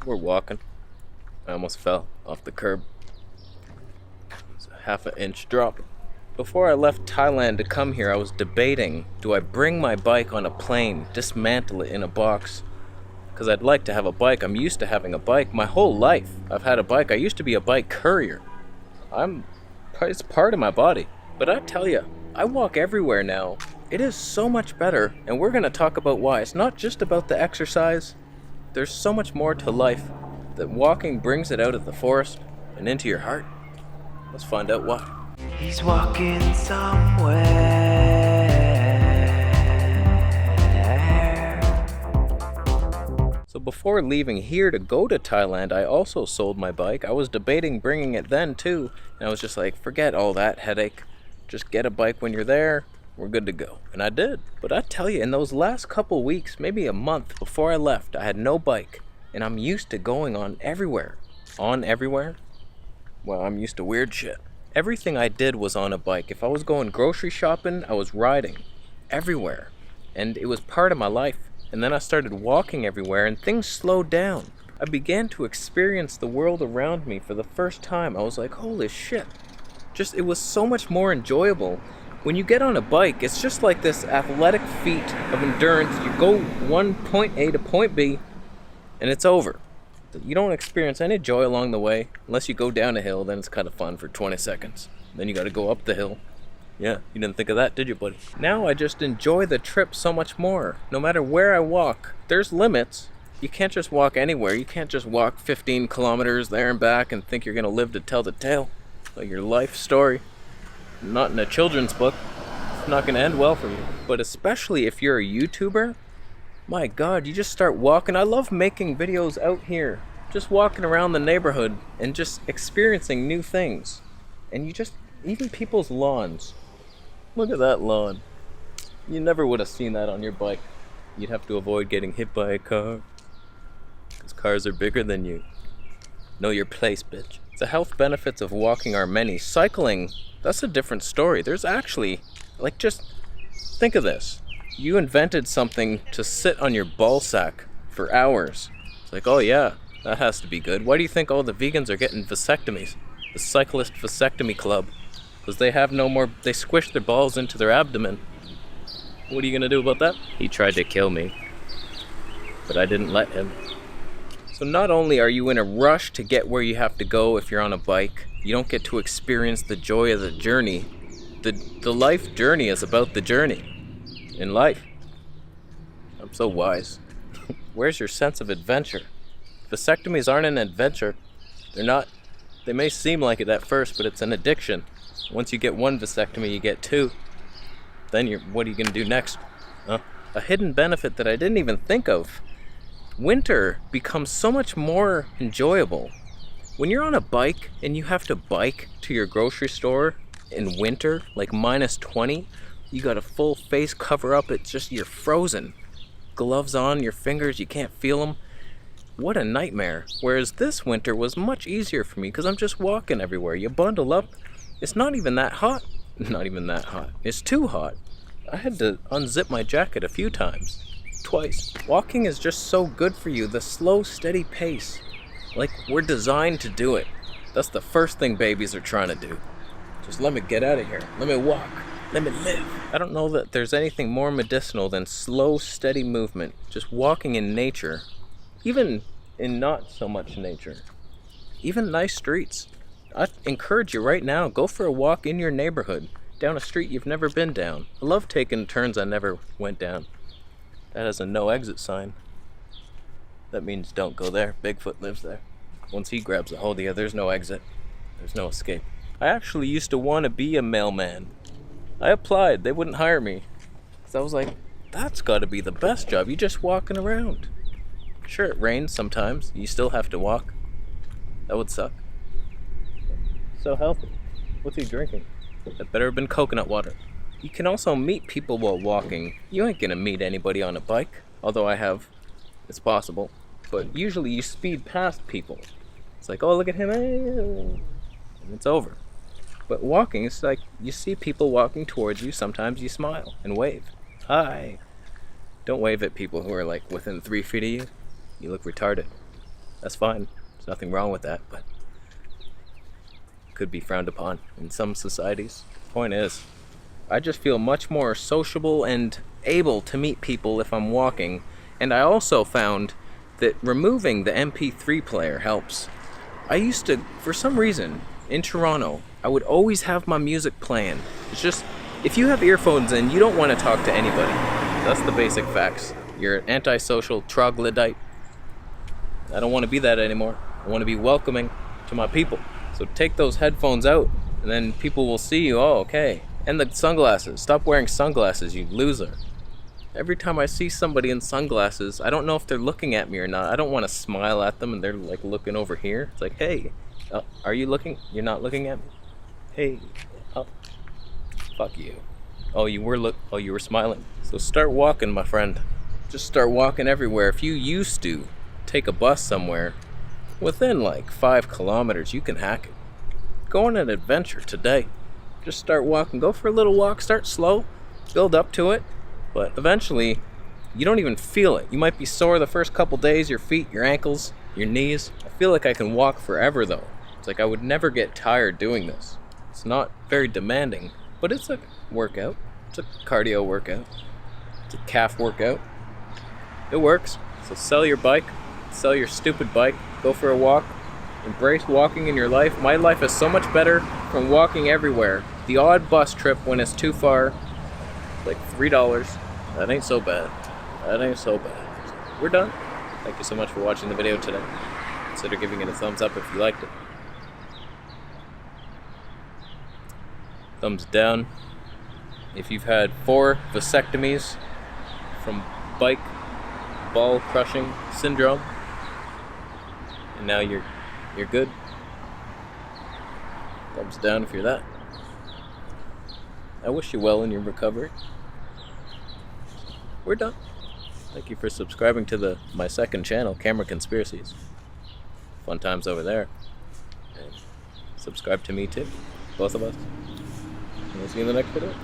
We're walking. I almost fell off the curb. It's a half an inch drop. Before I left Thailand to come here, I was debating, do I bring my bike on a plane, dismantle it in a box? Because I'd like to have a bike. I'm used to having a bike my whole life. I've had a bike. I used to be a bike courier. It's part of my body. But I tell you, I walk everywhere now. It is so much better, and we're going to talk about why. It's not just about the exercise. There's so much more to life that walking brings it out of the forest and into your heart. Let's find out why. He's walking somewhere. So before leaving here to go to Thailand, I also sold my bike. I was debating bringing it then too, and I was just like, forget all that headache. Just get a bike when you're there. We're good to go. And I did. But I tell you, in those last couple weeks, maybe a month before I left, I had no bike. And I'm used to going on everywhere. On everywhere? Well, I'm used to weird shit. Everything I did was on a bike. If I was going grocery shopping, I was riding. Everywhere. And it was part of my life. And then I started walking everywhere and things slowed down. I began to experience the world around me for the first time. I was like, holy shit. It was so much more enjoyable. When you get on a bike, it's just like this athletic feat of endurance. You go point A to point B, and it's over. You don't experience any joy along the way. Unless you go down a hill, then it's kind of fun for 20 seconds. Then you gotta go up the hill. Yeah, you didn't think of that, did you, buddy? Now I just enjoy the trip so much more. No matter where I walk, there's limits. You can't just walk anywhere. You can't just walk 15 kilometers there and back and think you're gonna live to tell the tale. Like your life story. Not in a children's book. It's not going to end well for you. But especially if you're a YouTuber, my God, you just start walking. I love making videos out here. Just walking around the neighborhood and just experiencing new things. And even people's lawns. Look at that lawn. You never would have seen that on your bike. You'd have to avoid getting hit by a car. Because cars are bigger than you. Know your place, bitch. The health benefits of walking are many. Cycling, that's a different story. There's actually, just think of this. You invented something to sit on your ball sack for hours. It's like, oh yeah, that has to be good. Why do you think all the vegans are getting vasectomies? The cyclist vasectomy club. Because they squish their balls into their abdomen. What are you gonna do about that? He tried to kill me, but I didn't let him. So not only are you in a rush to get where you have to go if you're on a bike, you don't get to experience the joy of the journey. The life journey is about the journey in life. I'm so wise. Where's your sense of adventure? Vasectomies aren't an adventure. They're not. They may seem like it at first, but it's an addiction. Once you get one vasectomy, you get two. Then what are you gonna do next? A hidden benefit that I didn't even think of. Winter becomes so much more enjoyable. When you're on a bike and you have to bike to your grocery store in winter, like -20, you got a full face cover up, you're frozen. Gloves on, your fingers, you can't feel them. What a nightmare. Whereas this winter was much easier for me because I'm just walking everywhere. You bundle up, it's not even that hot. Not even that hot. It's too hot. I had to unzip my jacket a few times. Twice. Walking is just so good for you. The slow, steady pace. Like, we're designed to do it. That's the first thing babies are trying to do. Just let me get out of here. Let me walk. Let me live. I don't know that there's anything more medicinal than slow, steady movement. Just walking in nature. Even in not so much nature. Even nice streets. I encourage you right now, go for a walk in your neighborhood. Down a street you've never been down. I love taking turns I never went down. That has a no exit sign. That means don't go there. Bigfoot lives there. Once he grabs a hold of you, there's no exit. There's no escape. I actually used to want to be a mailman. I applied. They wouldn't hire me. Because I was like, that's got to be the best job. You're just walking around. Sure, it rains sometimes. You still have to walk. That would suck. So healthy. What's he drinking? That better have been coconut water. You can also meet people while walking. You ain't gonna meet anybody on a bike, although I have. It's possible. But usually you speed past people. It's like, oh, look at him, and it's over. But walking, it's like you see people walking towards you, sometimes you smile and wave. Hi. Don't wave at people who are like within 3 feet of you. You look retarded. That's fine. There's nothing wrong with that, but could be frowned upon in some societies. Point is, I just feel much more sociable and able to meet people if I'm walking, and I also found that removing the MP3 player helps. I used to, for some reason, in Toronto, I would always have my music playing. It's just, if you have earphones in, you don't want to talk to anybody. That's the basic facts. You're an antisocial troglodyte. I don't want to be that anymore. I want to be welcoming to my people. So take those headphones out, and then people will see you. Oh, okay. And the sunglasses. Stop wearing sunglasses, you loser. Every time I see somebody in sunglasses, I don't know if they're looking at me or not. I don't want to smile at them and they're like looking over here. It's like, hey, are you looking? You're not looking at me? Hey, oh, fuck you. Oh, you were smiling. So start walking, my friend. Just start walking everywhere. If you used to take a bus somewhere, within like 5 kilometers, you can hack it. Go on an adventure today. Just start walking. Go for a little walk. Start slow. Build up to it. But eventually, you don't even feel it. You might be sore the first couple days, your feet, your ankles, your knees. I feel like I can walk forever though. It's like I would never get tired doing this. It's not very demanding, but it's a workout. It's a cardio workout. It's a calf workout. It works. So sell your bike. Sell your stupid bike. Go for a walk. Embrace walking in your life. My life is so much better from walking everywhere. The odd bus trip when it's too far, like $3. That ain't so bad. That ain't so bad. We're done. Thank you so much for watching the video today. Consider giving it a thumbs up if you liked it. Thumbs down if you've had 4 vasectomies from bike ball crushing syndrome and now you're good. Thumbs down if you're that. I wish you well in your recovery. We're done. Thank you for subscribing to my second channel, Camera Conspiracies. Fun times over there. And subscribe to me too. Both of us. And we'll see you in the next video.